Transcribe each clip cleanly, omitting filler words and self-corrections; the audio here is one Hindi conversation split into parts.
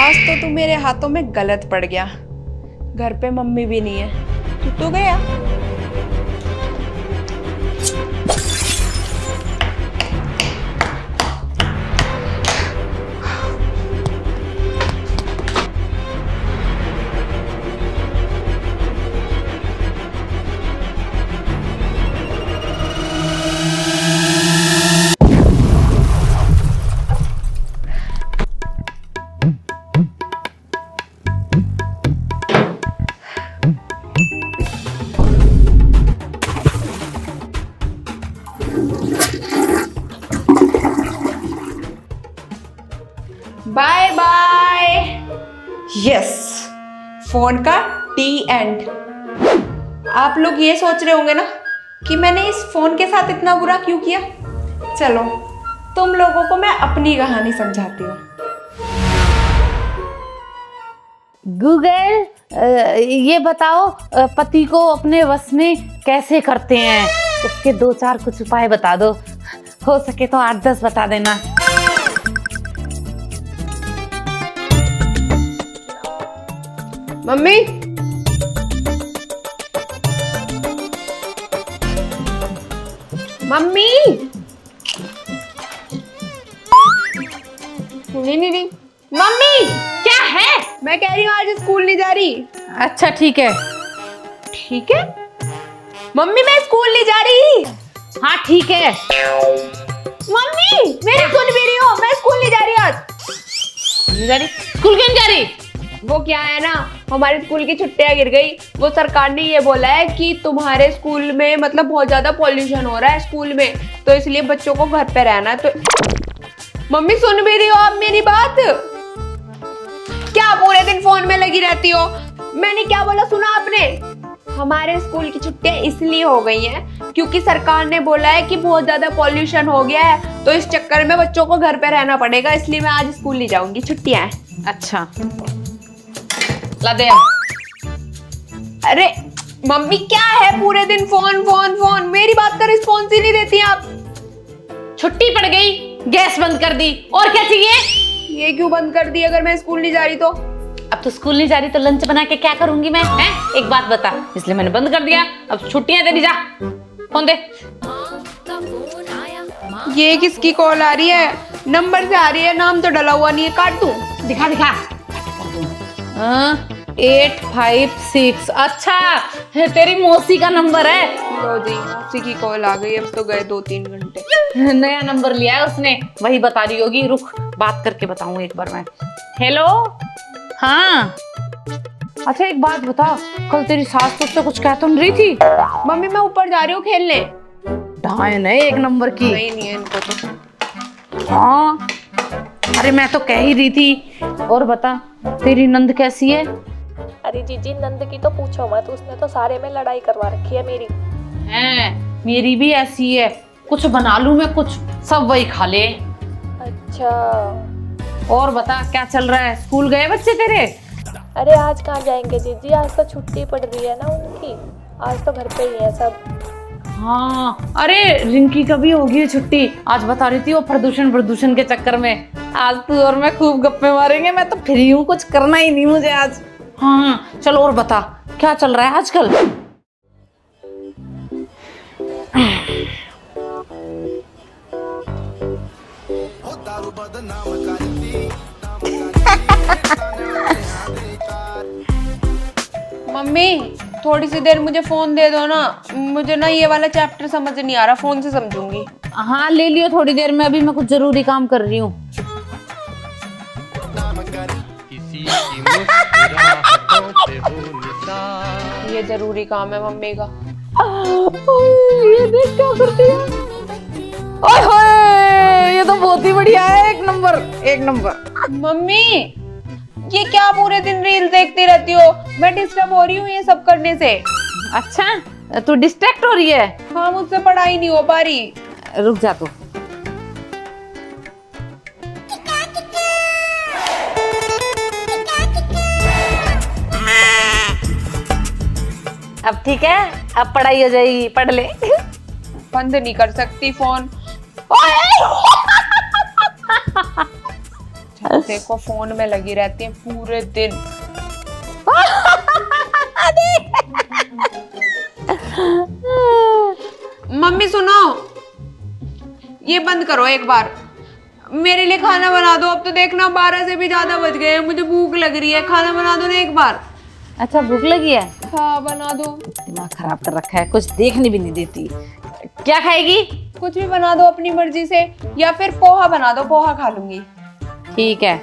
आज तो तू मेरे हाथों में गलत पड़ गया। घर पे मम्मी भी नहीं है, तू तो गया। Bye bye. यस, फोन का टी एंड। आप लोग ये सोच रहे होंगे ना कि मैंने इस फोन के साथ इतना बुरा क्यों किया। चलो तुम लोगों को मैं अपनी कहानी समझाती हूँ। गूगल, ये बताओ पति को अपने वश में कैसे करते हैं। उसके 2-4 कुछ उपाय बता दो, हो सके तो 8-10 बता देना। मम्मी, मम्मी, नहीं, मम्मी क्या है? मैं कह रही हूँ आज स्कूल नहीं जा रही। अच्छा ठीक है। ठीक है मम्मी, मैं स्कूल नहीं जा रही। हाँ ठीक है। मम्मी मेरी सुन भी रही हो, मैं स्कूल नहीं जा रही आज। नहीं जा रही? स्कूल क्यों नहीं जा रही? वो क्या है ना, हमारे स्कूल की छुट्टियां गिर गई। वो सरकार ने ये बोला है कि तुम्हारे स्कूल में मतलब बहुत ज्यादा पॉल्यूशन हो रहा है स्कूल में, तो इसलिए बच्चों को घर पे रहना है। तो मम्मी सुन भी रही हो आप मेरी बात? क्या पूरे दिन फोन में लगी रहती हो? मैंने क्या बोला सुना आपने? हमारे स्कूल की छुट्टियां इसलिए हो गई हैं क्योंकि सरकार ने बोला है कि बहुत ज्यादा पॉल्यूशन हो गया है, तो इस चक्कर में बच्चों को घर पे रहना पड़ेगा, इसलिए मैं आज स्कूल नहीं जाऊंगी, छुट्टियां हैं। अच्छा ला दे। अरे मम्मी क्या है पूरे दिन फोन फोन फोन, मेरी बात का रिस्पॉन्स ही नहीं देती आप। छुट्टी पड़ गई, गैस बंद कर दी, और क्या चाहिए? ये क्यों बंद कर दी अगर मैं स्कूल नहीं जा रही तो? अब तो स्कूल नहीं जा रही तो लंच बना के क्या करूंगी मैं? हैं? एक बात बता, इसलिए मैंने बंद कर दिया। अब छुट्टियां तेरी, जा फोन दे। ये किसकी कॉल आ रही है? नंबर से आ रही है, नाम तो डला हुआ नहीं है, काट दूं? दिखा दिखा। 856। अच्छा है, तेरी मौसी का नंबर है। लो जी, उसी की कॉल आ गई। अब तो गए 2-3 घंटे। नया नंबर लिया है उसने, वही बता रही होगी। रुक, बात करके बताऊं एक बार मैं। हेलो, हाँ अच्छा एक बात बता, कल तेरी सास तुझसे कुछ कह तो नहीं रही थी? मम्मी मैं ऊपर जा रही हूँ खेलने। डायन है 1 नंबर की। नहीं है इनको तो। हाँ अरे मैं तो कह ही रही थी। और बता, तेरी नंद कैसी है? अरे जीजी, नंद की तो पूछो मत, उसने तो सारे में लड़ाई करवा रखी है मेरी। हैं, मेरी भी ऐसी है। कुछ बना लूं मैं, कुछ सब वही खा ले। अच्छा, और बता क्या चल रहा है? स्कूल गए बच्चे तेरे? अरे आज कहाँ जाएंगे जीजी, आज तो छुट्टी पड़ रही है ना उनकी, आज तो घर पे ही है सब। हाँ अरे रिंकी का भी होगी है छुट्टी। आज बता रही थी वो प्रदूषण के चक्कर में। आज तू और मैं खूब गप्पे मारेंगे, मैं तो फ्री हूँ, कुछ करना ही नहीं मुझे आज। हाँ चल और बता क्या चल रहा है आजकल? मम्मी थोड़ी सी देर मुझे फोन दे दो ना, मुझे ना ये वाला चैप्टर समझ नहीं आ रहा, फोन से समझूंगी। हाँ ले लियो थोड़ी देर में, अभी मैं कुछ जरूरी काम कर रही हूँ। ये जरूरी काम है मम्मी का। ये देख क्या करती है। ओए होए, ये तो बहुत ही बढ़िया है, 1 नंबर 1 नंबर। मम्मी ये क्या पूरे दिन रील देखती रहती हो? मैं डिस्टर्ब हो रही हूँ ये सब करने से। अच्छा तू डिस्ट्रैक्ट हो रही है? हाँ मुझसे पढ़ाई नहीं हो पा रही। रुक जा तू। अब ठीक है, अब पढ़ाई हो जाएगी, पढ़ ले। बंद नहीं कर सकती फोन। देखो फोन में लगी रहती है पूरे दिन। मम्मी सुनो, ये बंद करो एक बार, मेरे लिए खाना बना दो। अब तो देखना 12 से भी ज्यादा बज गए हैं, मुझे भूख लग रही है, खाना बना दो ना एक बार। अच्छा भूख लगी है? हाँ बना दो। दिमाग खराब कर रखा है, कुछ देखने भी नहीं देती। क्या खाएगी? कुछ भी बना दो अपनी मर्जी से, या फिर पोहा बना दो, पोहा खा लूंगी। ठीक है,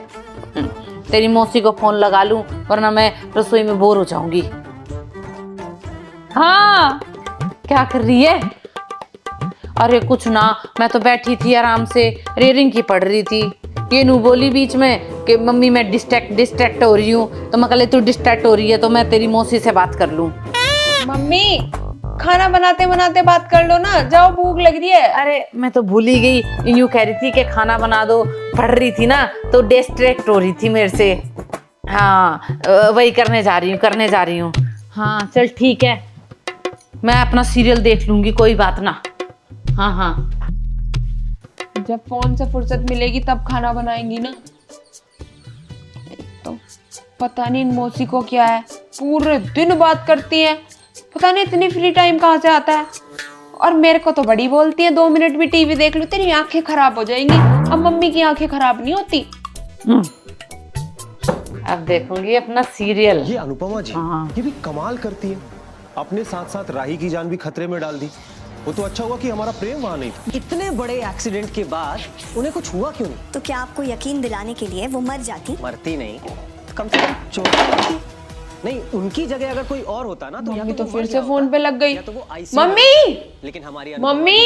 तेरी मौसी को फोन लगा लूं, वरना मैं रसोई में बोर हो जाऊंगी। हाँ, क्या कर रही है? अरे कुछ ना, मैं तो बैठी थी आराम से, रिंग की पढ़ रही थी। ये नू बोली बीच में कि मम्मी मैं डिस्ट्रैक्ट हो रही हूँ, तो मैं कल तू डिस्ट्रैक्ट हो रही है तो मैं तेरी मौसी से बात कर लूं। मम्मी खाना बनाते बनाते बात कर लो ना, जाओ भूख लग रही है। अरे मैं तो भूल ही गई, यूं कह रही थी कि खाना बना दो, पढ़ रही थी ना तो डिस्ट्रैक्ट हो रही थी मेरे से। हाँ वही करने जा रही हूँ। हाँ चल ठीक है, मैं अपना सीरियल देख लूंगी, कोई बात ना। हाँ जब फोन से फुर्सत मिलेगी तब खाना बनाएंगी ना। तो पता नहीं इन मौसी को क्या है, पूरे दिन बात करती है, पता नहीं इतनी फ्री टाइम कहाँ से आता है। और मेरे को तो बड़ी बोलती है 2 मिनट भी टीवी देख लो तेरी आंखें खराब हो जाएंगी। अब मम्मी की आंखें खराब नहीं होती। अब देखूंगी अपना सीरियल। ये अनुपमा जी ये भी कमाल करती है, अपने साथ साथ राही की जान भी खतरे में डाल दी। वो तो अच्छा हुआ कि हमारा प्रेम वहाँ नहीं था। इतने बड़े एक्सीडेंट के बाद उन्हें कुछ हुआ क्यों नहीं? तो क्या आपको यकीन दिलाने के लिए वो मर जाती? मरती नहीं, कम से कम चोट नहीं। उनकी जगह अगर कोई और होता ना तो मम्मी तो फिर से फोन पे लग गई। तो वो मम्मी लेकिन हमारी मम्मी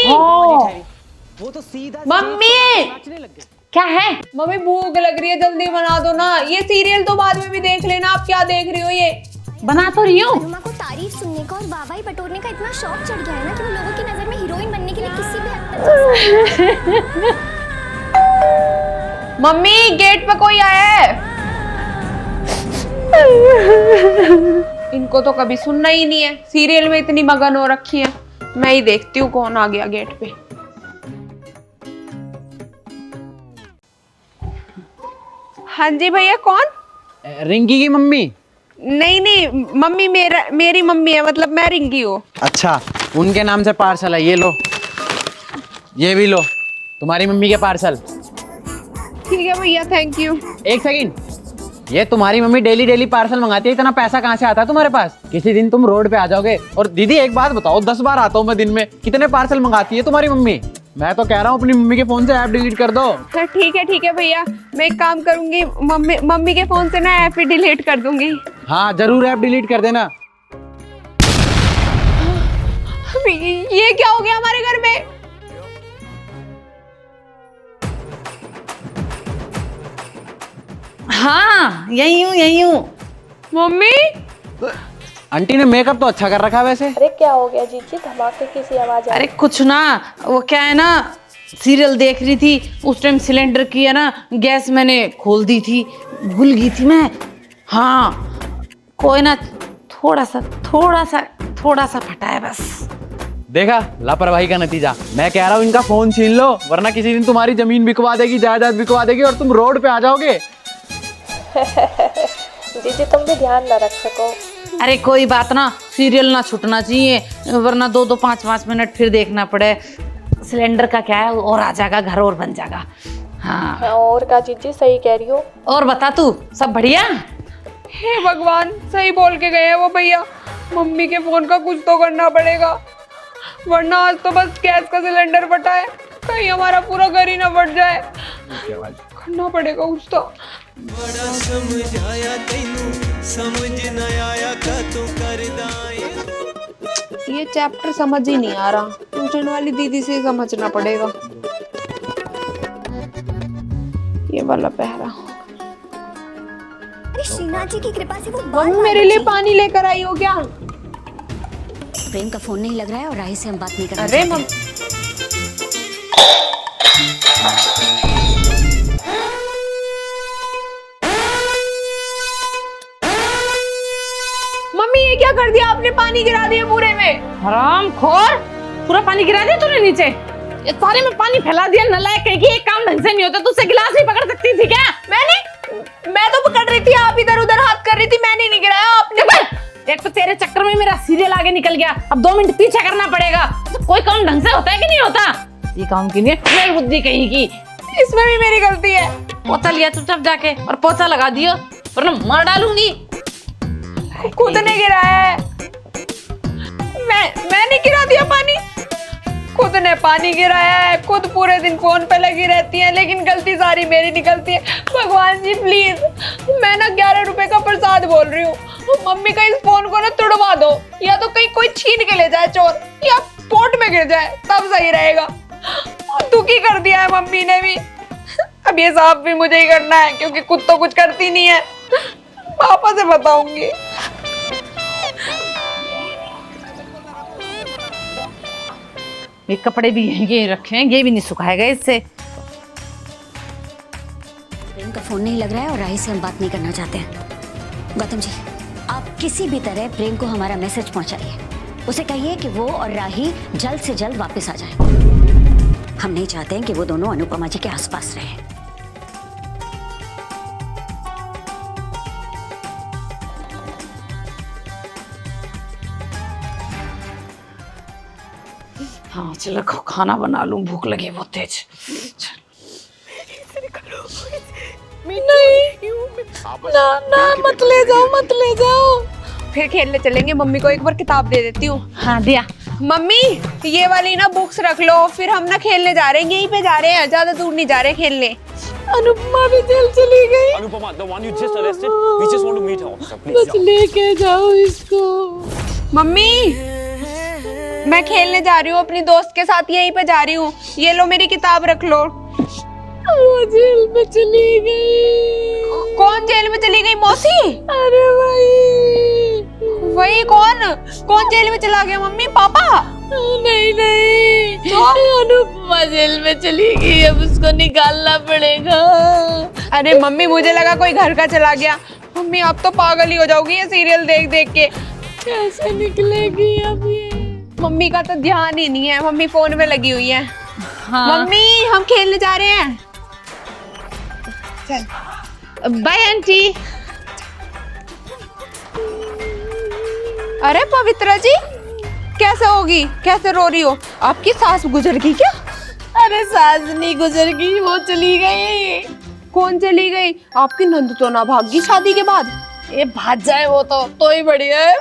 वो तो सीधा मम्मी नाचने लग गए। क्या है? मम्मी भूख लग रही है, जल्दी बना दो ना। ये सीरियल तो बाद में भी देख लेना, आप क्या देख रही हो? ये बना तो रही हूँ। अनुमा को तारीफ सुनने का और वाहवाही बटोरने का इतना शौक चढ़ गया है ना कि वो लोगों की नजर में हीरोइन बनने के लिए किसी भी हद तक मम्मी गेट पे कोई आया है। इनको तो कभी सुनना ही नहीं है, सीरियल में इतनी मगन हो रखी है। मैं ही देखती हूँ कौन आ गया गेट पे। हाँ जी भैया, कौन? रिंकी की मम्मी? नहीं मम्मी मेरी मम्मी है, मतलब मैं रिंकी हूँ। अच्छा, उनके नाम से पार्सल है, ये लो, ये भी लो, तुम्हारी मम्मी के पार्सल। ठीक है भैया, थैंक यू। एक सेकंड, ये तुम्हारी मम्मी डेली पार्सल मंगाती है, इतना पैसा कहाँ से आता है तुम्हारे पास? किसी दिन तुम रोड पे आ जाओगे। और दीदी एक बात बताओ, 10 बार आता हूँ मैं दिन में, कितने पार्सल मंगाती है तुम्हारी मम्मी? मैं तो कह रहा हूँ अपनी मम्मी के फोन से ऐप डिलीट कर दो। हाँ ठीक है भैया, मैं एक काम करूंगी, मम्मी के फोन से ना ऐप ही डिलीट कर दूंगी। हाँ जरूर ऐप डिलीट कर देना। ये क्या हो गया हमारे घर में? हाँ यही हूँ। मम्मी आंटी ने मेकअप तो अच्छा कर रखा है वैसे। अरे क्या हो गया जीजी, धमाके की सी आवाज आ अरे कुछ ना, वो क्या है ना, सीरियल देख रही थी, उस टाइम सिलेंडर की है ना गैस मैंने खोल दी थी, भूल गई थी मैं। हाँ कोई ना, थोड़ा सा फटा है बस। देखा लापरवाही का नतीजा। मैं कह रहा हूँ इनका फोन छीन लो, वरना किसी दिन तुम्हारी जमीन बिकवा देगी, जायदाद बिकवा देगी और तुम रोड पे आ जाओगे। जीजी तुम भी ध्यान न रख सको। अरे कोई बात ना, सीरियल ना छूटना चाहिए, वरना 2-2 5-5 मिनट फिर देखना पड़े। सिलेंडर का क्या है, और आ जाएगा, घर और बन जाएगा। हाँ और का जीजी, सही कह रही हो। और बता तू, सब बढ़िया? हे भगवान, सही बोल के गए हैं वो भैया। मम्मी के फोन का कुछ तो करना पड़ेगा, वरना आज तो बस गैस का सिलेंडर फटा है, कहीं हमारा पूरा घर ही ना फट जाए। करना पड़ेगा कुछ तो। बड़ा समझाया तैनू समझ न आया का तू करदा। ये चैप्टर समझ ही नहीं आ रहा, ट्यूशन वाली दीदी से समझना पड़ेगा। ये वाला पहरा। अरे श्रीनाथ जी की कृपा से वो मम्मी मेरे लिए पानी लेकर आई हो क्या? प्रेम का फोन नहीं लग रहा है और राही से हम बात नहीं कर रहे। अरे मम्मी ये क्या कर दिया आपने? पानी गिरा दिया पूरे में। हरामखोर, पूरा पानी गिरा दिया तूने नीचे, ये सारे में पानी फैला दिया। नालायक कहीं की, एक काम ढंग से नहीं होता, तुझसे गिलास ही पकड़ सकती थी क्या? मैंने रही थी, आप इधर उधर हाथ कर रही थी, मैंने नहीं गिराया, आपने। एक तो तेरे चक्कर में मेरा सीरियल आगे निकल गया, अब 2 मिनट पीछे करना पड़ेगा। तो कोई काम ढंग से होता है कि नहीं होता? ये काम की नहीं मेरी बुद्धि कहीं की। इसमें भी मेरी गलती है। पोछा लिया चुपचाप जाके और पोछा लगा दियो, वरना मार डालूंगी। खुद ने गिराया है, मैंने गिरा दिया पानी। खुद ने पानी गिराया है, खुद पूरे दिन फोन पे लगी रहती है, लेकिन गलती सारी मेरी निकलती है। भगवान जी प्लीज, मैं ना 11 रुपए का प्रसाद बोल रही हूँ, मम्मी का इस फोन को ना तुड़वा दो, या तो कहीं कोई छीन के ले जाए चोर, या पोर्ट में गिर जाए, तब सही रहेगा। दुखी कर दिया है मम्मी ने भी। अब ये साफ भी मुझे ही करना है, क्योंकि खुद तो कुछ करती नहीं है। पापा से बताऊंगी। ये कपड़े भी ये रखे हैं, ये भी नहीं सुखाएगा इससे। प्रेम का फोन नहीं लग रहा है और राही से हम बात नहीं करना चाहते हैं। गौतम जी, आप किसी भी तरह प्रेम को हमारा मैसेज पहुंचाइए। उसे कहिए कि वो और राही जल्द से जल्द वापस आ जाए। हम नहीं चाहते हैं कि वो दोनों अनुपमा जी के आसपास रहें। हाँ चलो खाना बना लूं, भूख लगी बहुत तेज। ना मत ले जाओ, मत ले जाओ। फिर खेलने चलेंगे, मम्मी को एक बार किताब दे देती हूँ। हाँ दिया। मम्मी ये वाली ना बुक्स रख लो, फिर हम ना खेलने जा रहे हैं, यहीं पे जा रहे हैं, ज्यादा दूर नहीं जा रहे खेलने। अनुपमा भी जेल चली गई। Anupama, the one you just arrested, we just want to meet her officer, please. बस लेके जाओ इसको। मम्मी मैं खेलने जा रही हूँ अपनी दोस्त के साथ, यहीं पे जा रही हूँ, ये लो मेरी किताब रख लो। वो जेल में चली गई। कौन जेल में चली गई? मौसी? अरे वही कौन जेल में चला गया? मम्मी? पापा? नहीं तो अनुपमा जेल में चली गई, अब उसको निकालना पड़ेगा। अरे मम्मी मुझे लगा कोई घर का चला गया। मम्मी आप तो पागल ही हो जाओगी ये सीरियल देख देख के। कैसे निकलेगी अब ये? मम्मी का तो ध्यान ही नहीं है, मम्मी फोन में लगी हुई है। हाँ। मम्मी हम खेलने जा रहे हैं, चल बाय आंटी। अरे पवित्रा जी कैसे होगी, कैसे रो रही हो? आपकी सास गुजर गई क्या? अरे सास नहीं गुजर गई, वो चली गई। कौन चली गई? आपकी नंद तो ना भाग गई शादी के बाद? ये भाग जाए वो तो ही बढ़िया है।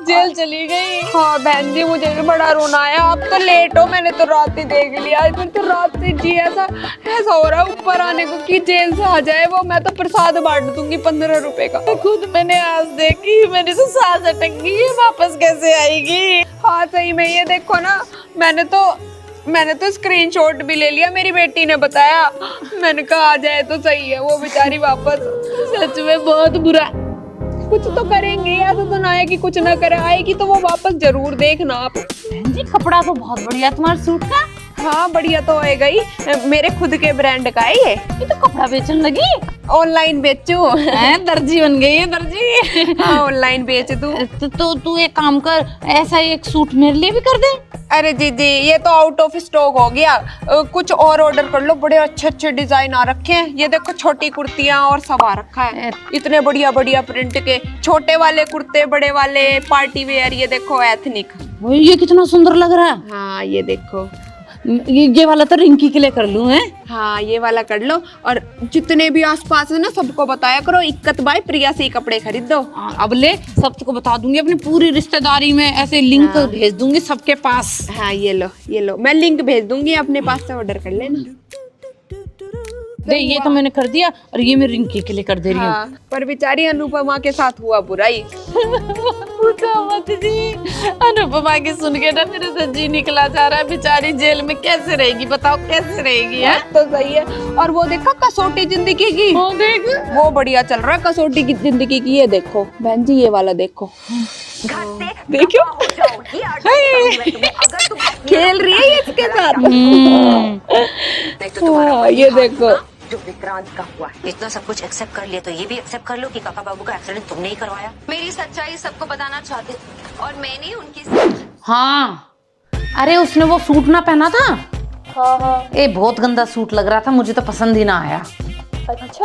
जेल चली गई। हाँ बहन जी मुझे भी बड़ा रोना आया, आप तो लेट हो, मैंने तो रात ही देख लिया। फिर तो रात से जी ऐसा हो रहा है ऊपर आने को कि जेल से आ जाए वो। मैं तो प्रसाद बांट दूंगी 15 रुपए का। खुद मैंने आज देखी, मेरी तो सांस अटक गई है, वापस कैसे आएगी? हाँ सही में, ये देखो ना, मैंने तो स्क्रीनशॉट भी ले लिया, मेरी बेटी ने बताया। मैंने कहा आ जाए तो सही है, वो बेचारी वापस। सच में बहुत बुरा। कुछ तो करेंगे, ऐसा तो ना है कि कुछ ना करे, आएगी तो वो वापस जरूर देखना आप। बहन जी कपड़ा तो बहुत बढ़िया तुम्हारे सूट का। हाँ बढ़िया तो होएगा ही, मेरे खुद के ब्रांड का है ये। तो कपड़ा बेचने लगी? ऑनलाइन बेचू। दर्जी बन गई है, दर्जी। हाँ ऑनलाइन बेच दूं। तो तू एक काम कर, ऐसा एक सूट मेरे लिए भी कर दे। अरे दीदी ये तो आउट ऑफ स्टॉक हो गया, कुछ और ऑर्डर कर लो, बड़े अच्छे अच्छे डिजाइन आ रखे हैं। ये देखो छोटी कुर्तियां और सब आ रखा है, इतने बढ़िया बढ़िया प्रिंट के, छोटे वाले कुर्ते, बड़े वाले पार्टी वेयर। ये देखो एथनिक, ये कितना सुंदर लग रहा है। हाँ ये देखो, ये वाला तो रिंकी के लिए कर लूं है। हाँ ये वाला कर लो, और जितने भी आसपास है ना सबको बताया करो, इक्कत बाय प्रिया से ही कपड़े खरीद दो। अब ले सबको बता दूंगी, अपनी पूरी रिश्तेदारी में ऐसे लिंक भेज दूंगी सबके पास। हाँ ये लो मैं लिंक भेज दूंगी, अपने पास से ऑर्डर कर लेना। दे ये तो मैंने कर दिया, और ये मैं रिंकी के लिए कर दे रही हूँ। हाँ, पर बेचारी अनुपमा के साथ हुआ बुराई। मत जी, अनुपमा की सुन के ना मेरे से जी निकला जा रहा है। बेचारी जेल में कैसे रहेगी, बताओ कैसे रहेगी है? तो सही है। और वो देखा कसौटी जिंदगी की, वो देख, वो बढ़िया चल रहा है कसौटी की जिंदगी की। ये देखो बहन जी, ये वाला देखो, देखो खेल रही है इसके साथ। हाँ, ये देखो जो विक्रांत का हुआ, इतना सब कुछ एक्सेप्ट कर लिया तो ये भी एक्सेप्ट कर लो कि काका बाबू का एक्सीडेंट तुमने ही करवाया। मेरी सच्चाई सबको बताना चाहते थे और मैंने उनकी। हाँ अरे उसने वो सूट ना पहना था। हाँ हाँ। ये बहुत गंदा सूट लग रहा था, मुझे तो पसंद ही ना आया। अच्छा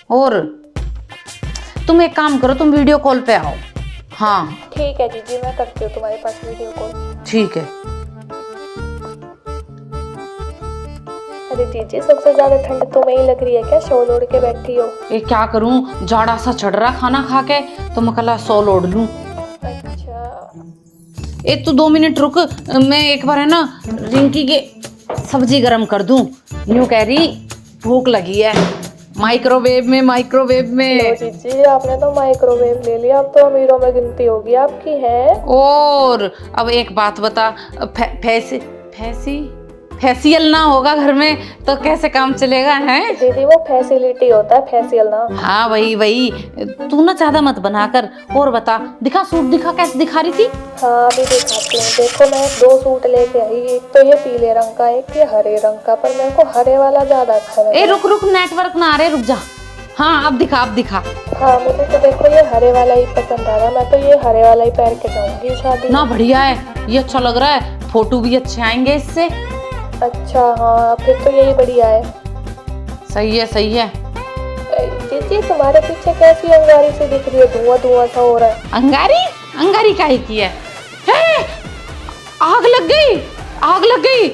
और तुम एक काम करो, तुम वीडियो कॉल पे आओ। हाँ ठीक है जीजी, मैं करती हूँ तुम्हारे पास वीडियो कॉल। ठीक है। अरे जीजी, सबसे ज्यादा ठंड तुम्हें ही लग रही है क्या? शॉल ओढ़ के बैठी हो। ये क्या करूं, जाड़ा सा चढ़ रहा खाना खा के, तो मैं कल सॉल ओढ़ लूं। अच्छा ए तू 2 मिनट रुक, मैं एक बार है ना रिंकी के सब्जी गरम कर दूं। यूं कह रही भूख लगी है। माइक्रोवेव में लो जीजी, आपने तो माइक्रोवेव ले लिया, अब तो अमीरों में गिनती होगी आपकी है। और अब एक बात बता, फेसियल ना होगा घर में तो कैसे काम चलेगा है? दीदी वो फैसिलिटी होता है, फेसियल ना। हाँ वही तू ना ज्यादा मत बनाकर। और बता, दिखा सूट, दिखा कैसे दिखा रही थी। हाँ अभी दिखाती हूँ। देखो मैं 2 सूट लेके आई, एक तो ये पीले रंग का, एक ये हरे रंग का, पर मेरे को हरे वाला ज्यादा अच्छा लगा। ए रुक नेटवर्क ना आ रहे, रुक जा। हाँ अब दिखा हाँ मुझे तो देखो ये हरे वाला ही पसंद आ रहा है, मैं तो ये हरे वाला ही पहन के जाऊंगी शादी ना। बढ़िया है, ये अच्छा लग रहा है, फोटो भी अच्छे आएंगे इससे। अच्छा हाँ, फिर तो यही बढ़िया है। सही है। जीजी तुम्हारे पीछे कैसी अंगारी से दिख रही है? धुआं सा हो रहा है। अंगारी काहे की है? आग लग गई,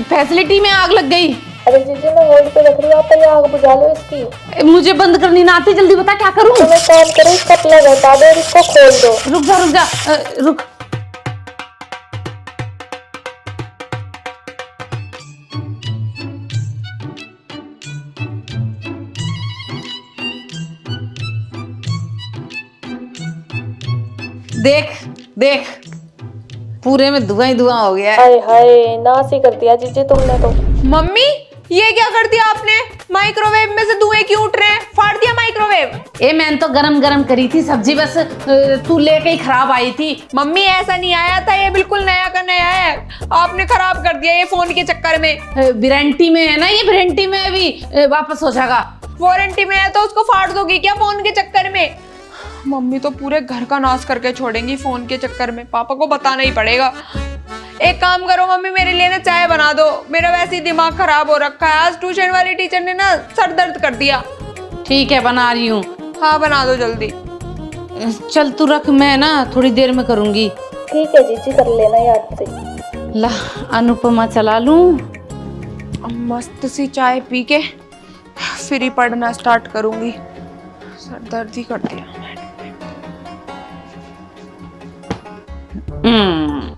फैसिलिटी में आग लग गई। अरे जीजी मैं होल्ड पे रख रही हूँ, आप पहले आग बुझा लो इसकी। मुझे बंद करनी ना आती, जल्दी बता क्या करूँ? तो मैं काम करूँ, इसका प्लग हटा दो और इसको खोल दो। रुक जा, रुक। देख पूरे में धुआं ही धुआं हो गया है। हाय हाय, नाश ही कर दिया जीजी तुमने तो। मम्मी ये क्या कर दिया आपने? माइक्रोवेव में से धुएं क्यों उठ रहे हैं? फाड़ दिया माइक्रोवेव। ए मैंने तो गरम करी थी सब्जी, बस तू लेके ही खराब आई थी। मम्मी ऐसा नहीं आया था, ये बिल्कुल नया का नया है, आपने खराब कर दिया ये फोन के चक्कर में। वारंटी में है ना ये, वारंटी में भी वापस हो जाएगा। वारंटी में है तो उसको फाड़ दोगी क्या फोन के चक्कर में? मम्मी तो पूरे घर का नाश करके छोड़ेंगी फोन के चक्कर में, पापा को बताना ही पड़ेगा। एक काम करो मम्मी, मेरे लिए ना चाय बना दो, मेरा वैसे ही दिमाग खराब हो रखा है। आज ट्यूशन वाली टीचर ने ना सर दर्द कर दिया। ठीक है बना रही हूँ। हाँ बना दो जल्दी। चल तू रख, मैं ना थोड़ी देर में करूँगी। ठीक है जीजी, कर लेना याद से। ला अनुपमा चला लूं। मस्त सी चाय पी के फिर ही पढ़ना स्टार्ट करूंगी, सर दर्द ही कर दिया।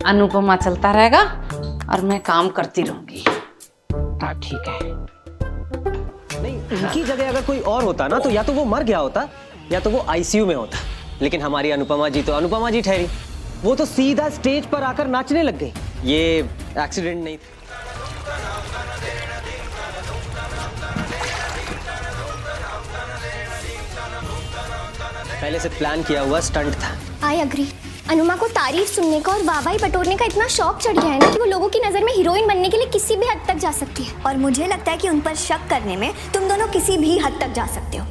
अनुपमा चलता रहेगा और मैं काम करती रहूंगी। ठीक है। नहीं, उनकी जगह अगर कोई और होता ना तो या तो वो मर गया होता या तो वो आईसीयू में होता, लेकिन हमारी अनुपमा जी तो अनुपमा जी ठहरी। वो तो सीधा स्टेज पर आकर नाचने लग गई। ये एक्सीडेंट नहीं था। पहले से प्लान किया हुआ स्टंट था। I agree. अनुमा को तारीफ सुनने का और वाहवाही बटोरने का इतना शौक चढ़ गया है ना कि वो लोगों की नजर में हीरोइन बनने के लिए किसी भी हद तक जा सकती है। और मुझे लगता है कि उन पर शक करने में तुम दोनों किसी भी हद तक जा सकते हो।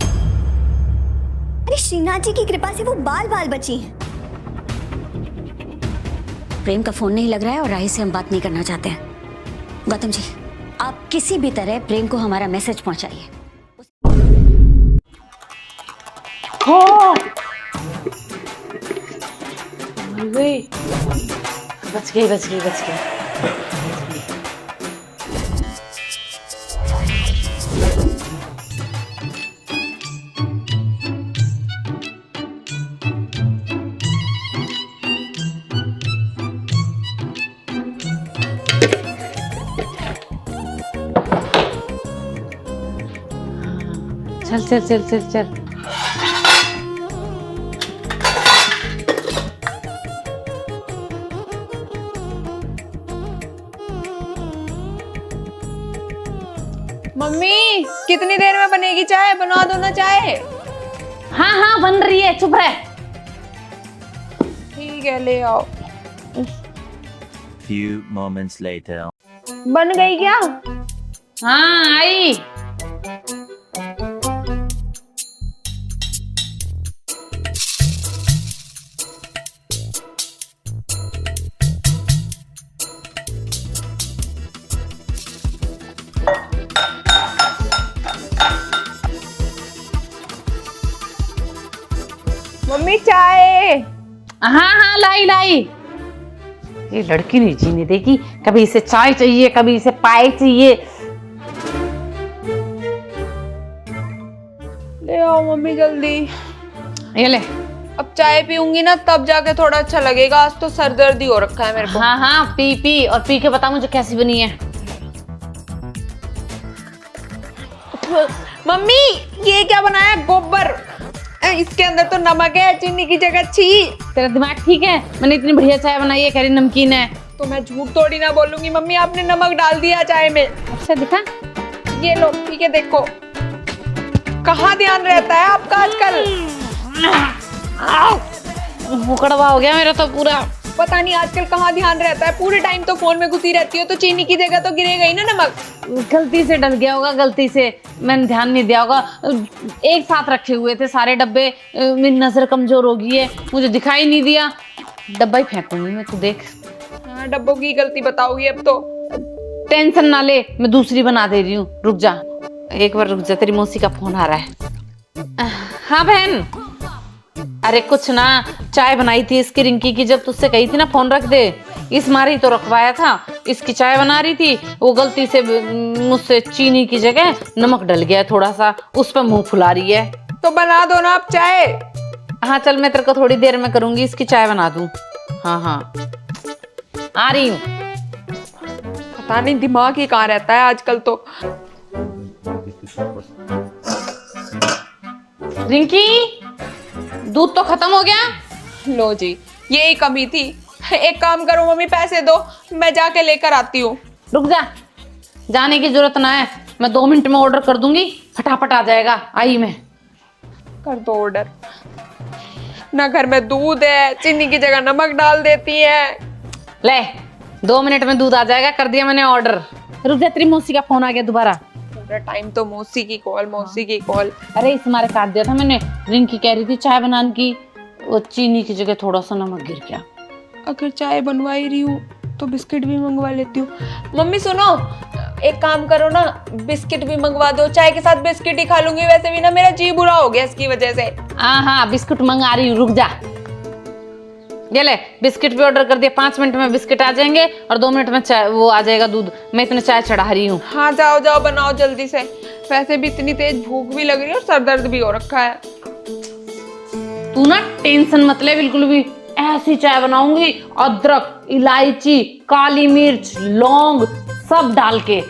अरे श्रीनाथ जी की कृपा से वो बाल बाल बची हैं। प्रेम का फोन नहीं लग रहा है और राही से हम बात नहीं करना चाहते हैं। गौतम जी, आप किसी भी तरह प्रेम को हमारा मैसेज पहुंचाइए। बच गई। चल। मम्मी कितनी देर में बनेगी चाय? बना दो ना चाय। हाँ बन रही है, चुप रह। ठीक है ले आओ। Few moments later. बन गई क्या? हाँ आई। मम्मी चाय। हाँ हाँ लाई लाई। ये लड़की नहीं जीने देगी, कभी इसे चाय चाहिए कभी इसे पाए चाहिए। ले आओ मम्मी जल्दी। ये ले। अब चाय पीऊंगी ना तब जाके थोड़ा अच्छा लगेगा, आज तो सर दर्द ही हो रखा है मेरे को। हाँ हाँ पी पी, और पी के बता मुझे कैसी बनी है। मम्मी ये क्या बनाया, गोबर। इसके अंदर तो नमक है, चीनी की जगह छी। तेरा दिमाग ठीक है? मैंने इतनी बढ़िया चाय बनाई है, कह रही नमकीन है। तो मैं झूठ थोड़ी ना बोलूंगी मम्मी, आपने नमक डाल दिया चाय में। अच्छा दिखा। ये लो ठीक है, देखो कहाँ ध्यान रहता है आपका आजकल। मुंह कड़वा हो गया मेरा तो पूरा। पता नहीं आजकल कहाँ ध्यान रहता है, पूरे टाइम तो फोन में घुसी रहती हो, तो चीनी की जगह तो गिरेगा ही ना नमक। गलती से डल गया होगा, गलती से मैंने ध्यान नहीं दिया होगा। एक साथ रखे हुए थे सारे डब्बे, मेरी नजर कमजोर हो गई है, मुझे दिखाई नहीं दिया। डब्बा ही फेंकूंगी मैं, तू देख। हाँ डब्बों की गलती बताओगी अब तो। टेंशन ना ले, मैं दूसरी बना दे रही हूँ, रुक जा एक बार रुक जा, तेरी मौसी का फोन आ रहा है। हाँ बहन। अरे कुछ ना, चाय बनाई थी इसकी रिंकी की, जब तुझसे कही थी ना फोन रख दे, इस मारे ही तो रखवाया था। इसकी चाय बना रही थी, वो गलती से मुझसे चीनी की जगह नमक डल गया थोड़ा सा, उस पर मुंह फुला रही है। तो बना दो ना आप चाय। हाँ चल मैं तेरे को थोड़ी देर में करूंगी, इसकी चाय बना दूं। हाँ हाँ आ रही हूँ। पता नहीं दिमाग ही कहाँ रहता है आजकल तो। रिंकी दूध तो खत्म हो गया। लो जी यही कमी थी। एक काम करो मम्मी, पैसे दो, मैं जाके लेकर आती हूँ। रुक जा, जाने की जरूरत ना है, मैं 2 मिनट में ऑर्डर कर दूंगी, फटाफट आ जाएगा। आई मैं। कर दो ऑर्डर। ना घर में दूध है, चीनी की जगह नमक डाल देती है। ले 2 मिनट में दूध आ जाएगा, कर दिया मैंने ऑर्डर। रुक जा, तेरी मौसी का फोन आ गया दोबारा। पूरा टाइम तो मौसी की कॉल, मौसी की कॉल। अरे इस मारे काट दिया था मैंने। रिंकी कह रही थी चाय बनाने की, वो चीनी की जगह थोड़ा सा नमक गिर गया। अगर चाय बनवा ही रही हूँ तो बिस्किट भी मंगवा लेती हूँ। मम्मी सुनो, एक काम करो ना, बिस्किट भी मंगवा दो, चाय के साथ बिस्किट ही खा लूंगी। वैसे भी ना मेरा जी बुरा हो गया इसकी वजह से। हाँ हाँ बिस्कुट मंगा रही हूँ, रुक जा। ये ले बिस्किट भी ऑर्डर कर दिया, 5 मिनट में बिस्किट आ जाएंगे और 2 मिनट में चाय वो आ जाएगा दूध। मैं इतने चाय चढ़ा रही हूँ। हाँ जाओ जाओ बनाओ जल्दी से, वैसे भी इतनी तेज भूख भी लग रही है और सर दर्द भी हो रखा है। तू ना टेंशन मत ले बिल्कुल भी, ऐसी चाय बनाऊंगी, अदरक, इलायची, काली मिर्च, लौंग सब डाल के,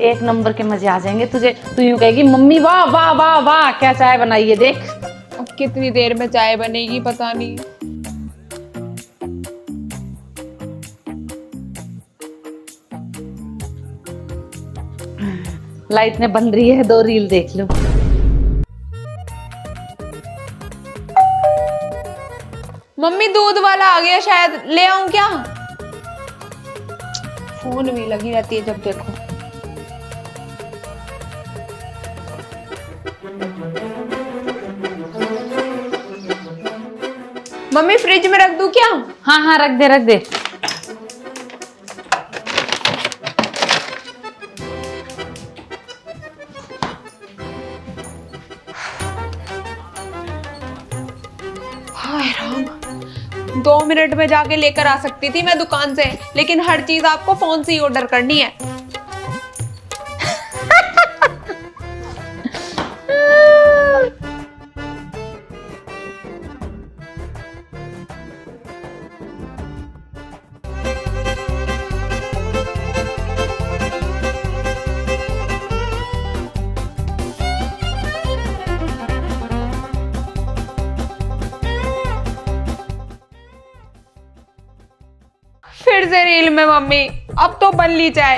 एक नंबर के मजे आ जाएंगे तुझे। तू यूं कहेगी मम्मी वाह वाह वाह वाह क्या चाय बनाई है देख। अब कितनी देर में चाय बनेगी पता नहीं। लाइट ने बंद रही है, 2 रील देख लो। मम्मी दूध वाला आ गया शायद, ले आऊं क्या? फोन भी लगी रहती है जब देखो। मम्मी फ्रिज में रख दूं क्या? हाँ हाँ रख दे रख दे। हाय राम, 2 मिनट में जाके लेकर आ सकती थी मैं दुकान से, लेकिन हर चीज आपको फोन से ही ऑर्डर करनी है। फिर से रील में मम्मी, अब तो बन ली चाय।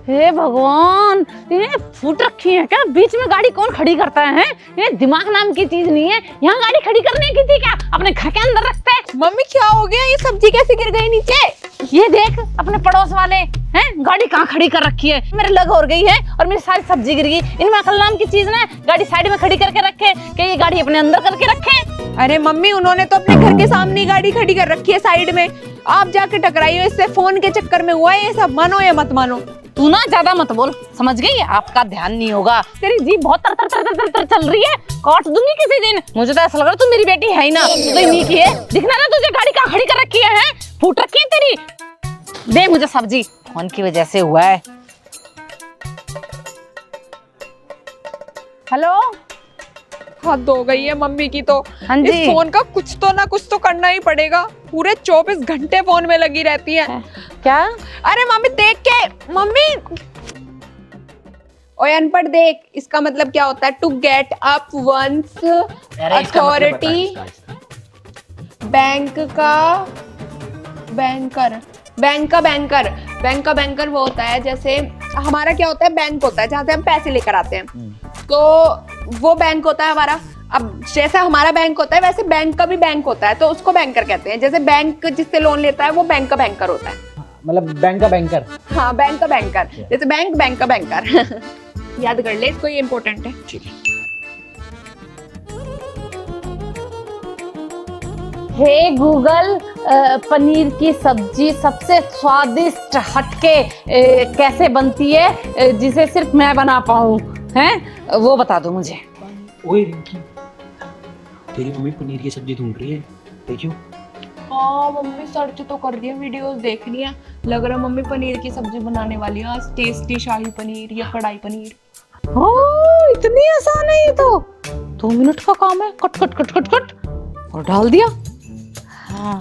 हे भगवान, ये फूट रखी है क्या? बीच में गाड़ी कौन खड़ी करता है? ये दिमाग नाम की चीज नहीं है, यहाँ गाड़ी खड़ी करने की थी क्या? अपने घर के अंदर रखते हैं। मम्मी क्या हो गया, ये सब्जी कैसे गिर गई नीचे? ये देख अपने पड़ोस वाले हैं? गाड़ी कहाँ खड़ी कर रखी है? मेरे लग और गई है और मेरी सारी सब्जी गिर गई। इनमें अकल नाम की चीज ना, गाड़ी साइड में खड़ी करके रखे कि ये गाड़ी अपने अंदर करके रखे। अरे मम्मी, उन्होंने तो अपने घर के सामने ही गाड़ी खड़ी कर रखी है साइड में। आप जाके टकराई हो इससे, फोन के चक्कर में हुआ है ये सब। मानो या मत मानो, तू ना ज्यादा मत बोल, समझ गई? आपका ध्यान नहीं होगा। तेरी जीभ बहुत तर तर तर तर तर चल रही है, काट दूंगी किसी दिन। मुझे तो ऐसा लग रहा है तू मेरी बेटी है ही ना, तू तो इन्हीं की है। दिखना ना तुझे गाड़ी कहाँ खड़ी कर रखी है? फूट रखी है तेरी। दे मुझे सब्जी, फोन की वजह से हुआ है। हेलो, हद हो गई है मम्मी की तो। हाँ जी। इस फोन का कुछ तो करना ही पड़ेगा। पूरे 24 घंटे फोन में लगी रहती है। क्या? अरे मम्मी देख के, मम्मी ओए अनपढ़ देख, इसका मतलब क्या होता है? To get up once authority, bank का बैंकर। बैंक का बैंकर वो होता है, जैसे हमारा क्या होता है, बैंक होता है जहाँ से हम पैसे लेकर आते हैं, तो वो बैंक होता है हमारा। अब जैसे हमारा बैंक होता है वैसे बैंक का भी बैंक होता है, तो उसको बैंकर कहते हैं। जैसे बैंक जिससे लोन लेता है वो बैंक का बैंकर होता है। मतलब बैंक का बैंकर। हाँ, बैंक का बैंकर, जैसे बैंक का बैंकर। याद कर ले इसको, ये इम्पोर्टेंट है। ठीक है। हे गूगल, पनीर की सब्जी सबसे स्वादिष्ट हटके कैसे बनती है जिसे सिर्फ मैं बना पाऊँ, हैं? वो बता दो मुझे। ओए रिंकी, तेरी मम्मी पनीर की सब्जी ढूंढ रही है, देखियो। हाँ मम्मी, सर्च तो कर दिया, वीडियोस देख लिया। लग रहा मम्मी पनीर की सब्जी बनाने वाली है आज, टेस्टी शाही पनीर या कढ़ाई पनीर। ओह, इतनी आसान है ये तो। 2 मिनट का काम है, cut cut cut cut cut और डाल दिया। हाँ,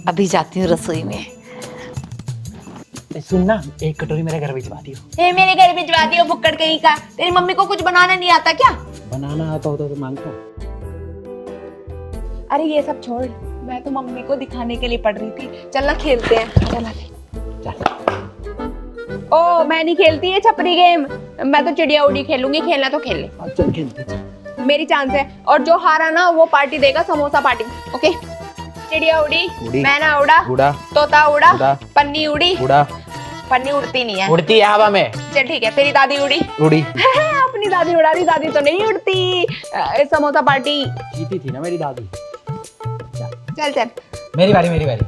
अभी जाती हूँ रसोई में। सुन ना, 1 कटोरी मेरे घर भिजवा दियो। ए, मेरे घर भिजवा दियो भुक्कड़ कहीं का। तेरी मम्मी को कुछ बनाना नहीं आता क्या? बनाना आता होता तो मांगता। अरे ये सब छोड़, मैं तो मम्मी को दिखाने के लिए पढ़ रही थी। चल ना खेलते हैं, चल। ओ, मैं नहीं खेलती है छपरी गेम, मैं तो चिड़िया उड़ी खेलूंगी। खेलना तो खेल ले। चल खेलते। मेरी चांस है, और जो हारा ना वो पार्टी देगा, समोसा पार्टी। ओके? चिड़िया उड़ी, मैना उड़ा, तोता उड़ा, पन्नी उड़ी। पन्नी उड़ती नहीं है, उड़ती है हवा में। चल ठीक है, तेरी दादी उड़ी। अपनी दादी उड़ा दी, दादी तो नहीं उड़ती। समोसा पार्टी जीती थी ना मेरी दादी। चल। मेरी बारी।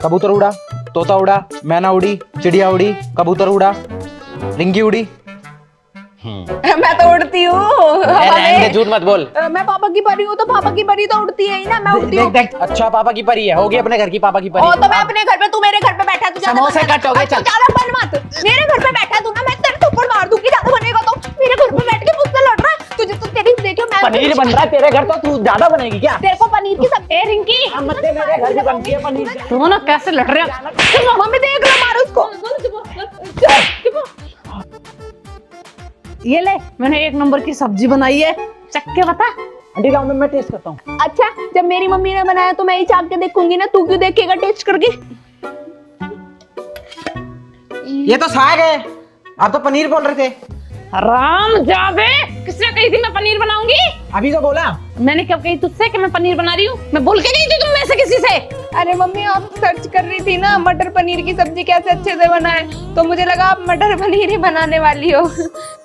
कबूतर उड़ा, तोता उड़ा, मैना उड़ी, चिड़िया उड़ी, कबूतर उड़ा, रिंकी उड़ी। मैं तो उड़ती हूँ। झूठ मत बोल। मैं पापा की परी हूँ, तो पापा की परी तो उड़ती है ही ना। मैं उड़ती हूँ। अच्छा, पापा की परी है, होगी अपने घर की पापा की परी। तो मैं अपने घर पे, तू मेरे घर पे बैठा, तू समोसे कट हो गए। चल, ज्यादा बन मत। मेरे घर पे बैठा तू ना, मैं तेरे थप्पड़ मार दूंगी ज्यादा बनेगा तो। मेरे घर पे बैठ के मुझसे लड़ रहा है। तुझे तो तेरी देखियो, मैं पनीर बन रहा है तेरे घर, तो तू ज्यादा बनेगी क्या? तेरे को पनीर की सब्जी। रिंकी, मेरे घर भी बनती है पनीर। तुम ना कैसे लड़ रहे हो? मम्मी देख लो, मारो उसको। ये ले, मैंने 1 नंबर की सब्जी बनाई है, चख के बता। आंटी लाओ, मैं टेस्ट करता हूँ। अच्छा, जब मेरी मम्मी ने बनाया तो मैं ही चाक के देखूंगी ना, तू क्यों देखेगा टेस्ट करके? ये तो साग है, आप तो पनीर बोल रहे थे। राम जावे, किसने कही थी मैं पनीर बनाऊंगी? अभी तो बोला। मैंने कब कही तुझसे कि मैं पनीर बना रही हूँ? मैं बोल के गई थी तुम में से किसी से? अरे मम्मी, आप सर्च कर रही थी ना मटर पनीर की सब्जी कैसे अच्छे से बनाए, तो मुझे लगा आप मटर पनीर ही बनाने वाली हो।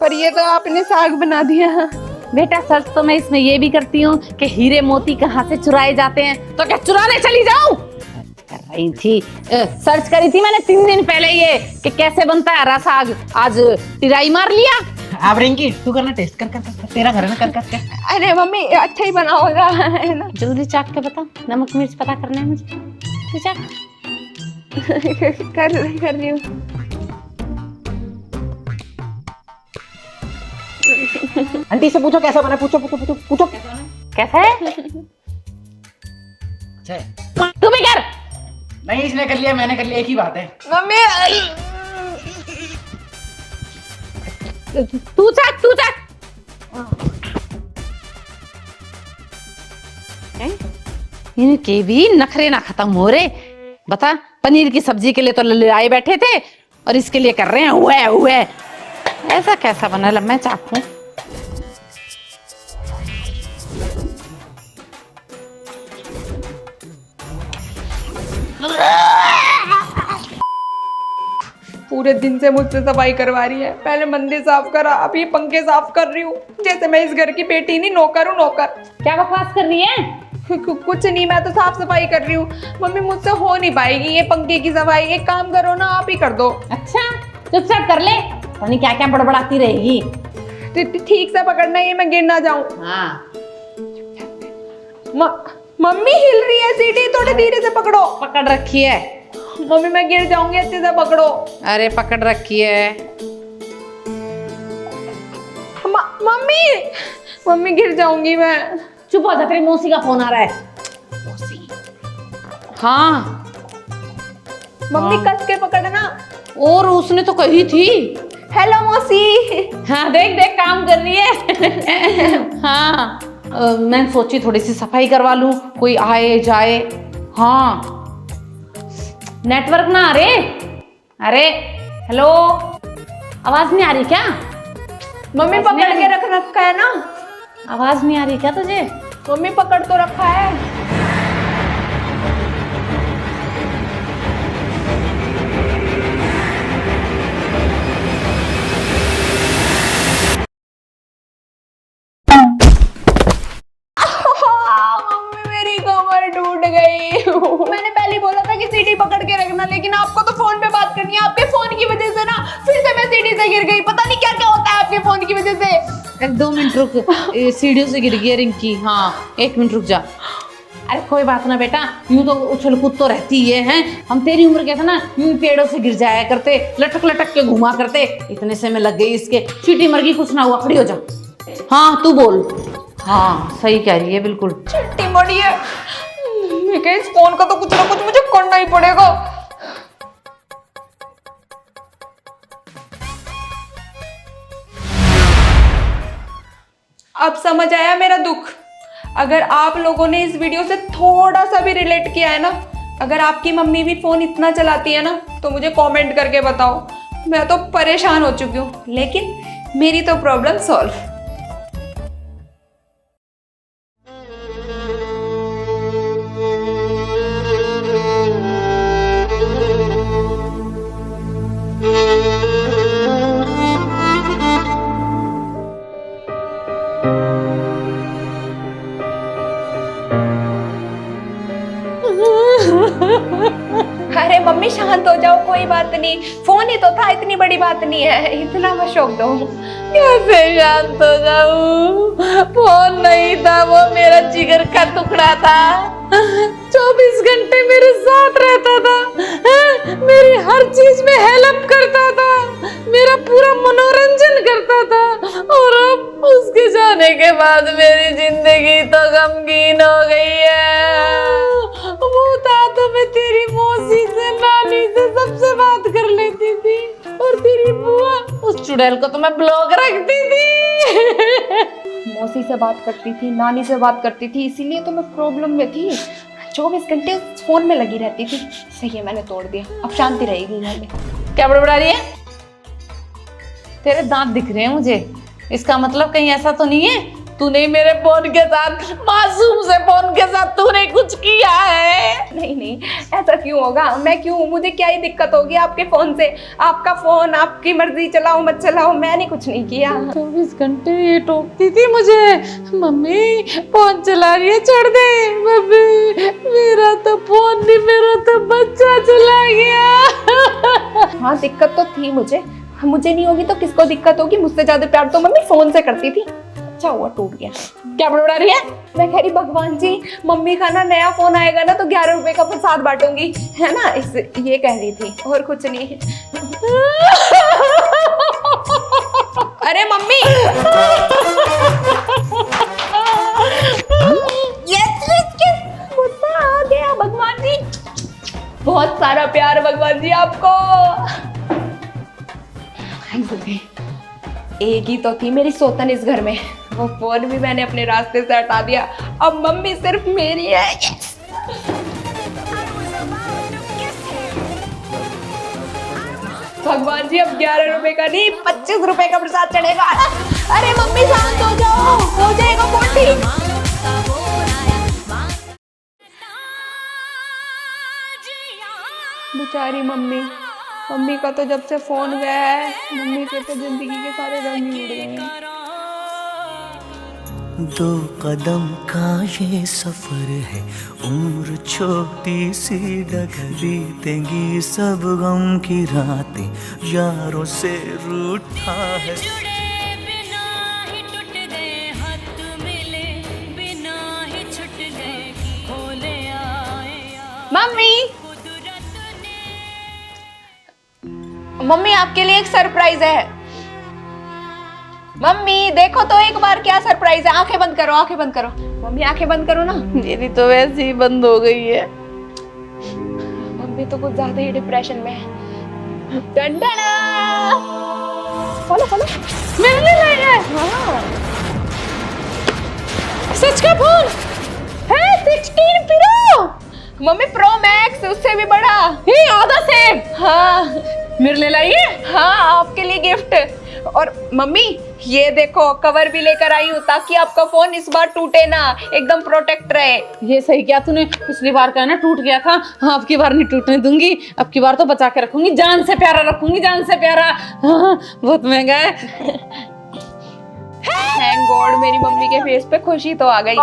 पर ये तो आपने साग बना दिया। बेटा, सर्च तो मैं इसमें ये भी करती हूँ कि हीरे मोती कहाँ से चुराए जाते हैं, तो क्या चुराने चली जाऊं? कर रही थी, सर्च करी थी मैंने 3 दिन पहले ये कि कैसे बनता है हरा साग। आज टिराई मार लिया। आप रिंकी, तू करना टेस्ट कर तेरा घर है ना, कर। अरे मम्मी, अच्छा ही बना होगा, है ना? जल्दी चाक के बता, नमक मिर्च पता करना है मुझे। तू चाक। कर रही हूँ। आंटी से पूछो कैसा बना, पूछो। कैसा है? तू भी कर। नहीं, इसने कर लिया, मैंने कर लिया, एक ही बात है। मम्मी, तू चाक। इनके भी नखरे ना खत्म हो रहे। बता, पनीर की सब्जी के लिए तो लड़ाई बैठे थे और इसके लिए कर रहे हैं हुए। ऐसा कैसा बना? मैं चाकू। पूरे दिन से मुझसे सफाई करवा रही है। पहले मंदिर साफ करा, अब ये पंखे साफ कर रही हूँ, जैसे मैं इस घर की बेटी नहीं नौकर हूँ नौकर। क्या बकवास कर रही है? कुछ नहीं, मैं तो साफ सफाई कर रही हूँ। मम्मी मुझसे हो नहीं पाएगी ये पंखे की सफाई, एक काम करो ना, आप ही कर दो। अच्छा चुपचाप कर ले, पता क्या क्या बड़बड़ाती रहेगी। ठीक से पकड़ना, ये मैं गिर ना जाऊं। हाँ मम्मी हिल रही है सीढ़ी, थोड़े धीरे से पकड़ो। पकड़ रखी है मम्मी, मैं गिर जाऊंगी, अच्छे से पकड़ो। अरे पकड़ रखी है। मम्मी मम्मी गिर जाऊंगी मैं। चुप हो जा, तेरी मौसी का फोन आ रहा है। मौसी? हाँ मम्मी कस के पकड़ना। और उसने तो कही थी। हेलो मौसी। हाँ देख देख काम कर रही है। हाँ मैं सोची थोड़ी सी सफाई करवा लूं, कोई आए जाए। हाँ नेटवर्क ना आ रहे। अरे हेलो, आवाज नहीं आ रही क्या? मम्मी पकड़ के रख रखा है ना। आवाज नहीं आ रही क्या तुझे? मम्मी पकड़ तो रखा है। मेरी कमर टूट गई। मैंने पहले बोला था कि सीढ़ी पकड़ के रखना, लेकिन आपको तो फोन पे बात करनी है। आपके फोन की वजह से ना फिर से मैं सीढ़ी से गिर गई। पता नहीं क्या क्या होता है आपके फोन की वजह से। 2 मिनट रुक, सीढ़ियों से गिर गई रिंकी। हाँ 1 मिनट रुक जा। अरे कोई बात ना बेटा, यूं तो उछल कूद तो रहती है हैं। हम तेरी उम्र के थे ना, यूं पेड़ों से गिर जाया करते, लटक लटक के घुमा करते। इतने से मैं लग गई इसके, चीटी मर गई, कुछ ना हुआ। खड़ी हो जा। हाँ तू बोल। हाँ सही कह रही है बिल्कुल। चिट्टी मड़ी है। मैं कह, इस फोन का तो कुछ ना कुछ मुझे करना ही पड़ेगा। अब समझ आया मेरा दुख। अगर आप लोगों ने इस वीडियो से थोड़ा सा भी रिलेट किया है ना, अगर आपकी मम्मी भी फोन इतना चलाती है ना, तो मुझे कमेंट करके बताओ। मैं तो परेशान हो चुकी हूँ, लेकिन मेरी तो प्रॉब्लम सॉल्व। अरे मम्मी शांत हो जाओ, कोई बात नहीं, फोन ही तो था, इतनी बड़ी बात नहीं है, इतना मत शौक दो। कैसे शांत हो जाऊं? फोन नहीं था, वो मेरा जिगर का टुकड़ा था। 24 घंटे मेरे साथ रहता था, मेरी हर चीज में हेल्प करता था, मेरा पूरा मनोरंजन करता था। और अब उसके जाने के बाद मेरी जिंदगी तो गमगीन हो गई है। वो था तो मैं तेरी मौसी से, नानी से, सबसे बात कर लेती थी। और तेरी बुआ, उस चुड़ैल को तो मैं ब्लॉक रखती थी। मौसी से बात करती थी, नानी से बात करती थी, इसीलिए तो मैं प्रॉब्लम में थी। 24 घंटे फोन में लगी रहती थी। सही है, मैंने तोड़ दिया, अब शांति रहेगी घर में। क्या बड़बड़ा रही है? तेरे दांत दिख रहे हैं मुझे, इसका मतलब कहीं ऐसा तो नहीं है तूने मेरे फोन के साथ, मासूम से फोन के साथ तूने कुछ किया है? नहीं नहीं, ऐसा क्यों होगा? मैं क्यों, मुझे क्या ही दिक्कत होगी आपके फोन से? आपका फोन, आपकी मर्जी, चलाओ मत चलाओ, मैंने कुछ नहीं किया। 24 घंटे ये टोकती थी मुझे, मम्मी फोन चला रही है, छोड़ दे। मम्मी मेरा तो फोन नहीं, मेरा तो बच्चा चला गया। हाँ दिक्कत तो थी मुझे नहीं होगी तो किसको दिक्कत होगी? मुझसे ज्यादा प्यार तो मम्मी फोन से करती थी। अच्छा हुआ टूट गया। क्या बड़बड़ा रही है? मैं कह रही भगवान जी, मम्मी का ना नया फोन आएगा ना तो 11 रुपए का प्रसाद बांटूंगी, है ना, इस ये कह रही थी, और कुछ नहीं। अरे मम्मी, गुस्सा आ गया। भगवान जी, बहुत सारा प्यार भगवान जी आपको। एक ही तो थी मेरी सोतन इस घर में, वो फोन भी मैंने अपने रास्ते से हटा दिया। अब मम्मी सिर्फ मेरी है। भगवान जी, अब 11 रुपए का नहीं, 25 रुपए का प्रसाद चढ़ेगा। अरे मम्मी शांत हो जाओ, हो जाएगा फोन ठीक। बेचारी मम्मी, मम्मी का तो जब से फोन गया है, मम्मी के तो जिंदगी के सारे रंग ही उड़ गए हैं। 2 कदम का ये सफर है, उम्र छोटी सी डगर, बीतेंगी सब गम की रातें, यारों से रूठा है। मम्मी, मम्मी आपके लिए एक सरप्राइज है। मम्मी देखो तो एक बार क्या सरप्राइज है। आंखें बंद करो, आंखें बंद करो। मम्मी आंखें बंद करो ना। मेरी तो वैसे ही बंद हो गई है। मम्मी तो कुछ ज्यादा ही डिप्रेशन में है। डंडना फॉलो फॉलो मेरे लिए लाई है। हाँ सच का फोन है 16 प्रो। मम्मी प्रो मैक्स उससे भी बड़ा। ही आधा सेम। हाँ मेरे लिए लाई है। हाँ आपके लिए गिफ्ट। और मम्मी ये देखो कवर भी लेकर आई हूँ ताकि आपका फोन इस बार टूटे ना, एकदम प्रोटेक्ट रहे। ये सही किया तूने, पिछली बार का है ना टूट गया था। हाँ, अब की बार नहीं टूटने दूंगी, अब की बार तो बचा के रखूंगी, जान से प्यारा रखूंगी, जान से प्यारा। हाँ, बहुत महंगा है। थैंक गॉड मेरी मम्मी के फेस पे खुशी तो आ गई।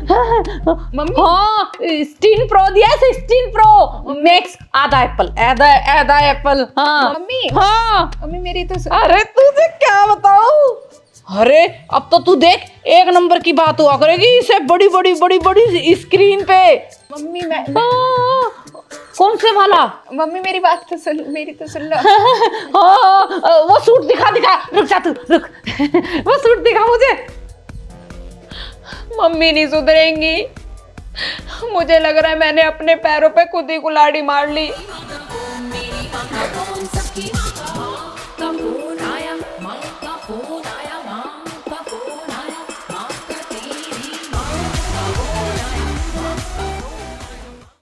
मम्मी हाँ 16 प्रो दिया है, 16 प्रो मैक्स, आधा एप्पल, आधा एप्पल। हाँ मम्मी हाँ मम्मी मेरी तो अरे तुझे क्या बताऊं। अरे अब तो तू देख, एक नंबर की बात हुआ करेगी इसे बड़ी बड़ी बड़ी बड़ी स्क्रीन पे। मम्मी मैं कौन से वाला? मम्मी मेरी बात तो सुन, मेरी तो सुन लो। हाँ वो सूट दिखा, रुक जा तू, रुक। वो सूट दिखा मुझे। मम्मी नहीं सुधरेंगी, मुझे लग रहा है मैंने अपने पैरों पे खुद ही कुल्हाड़ी मार ली।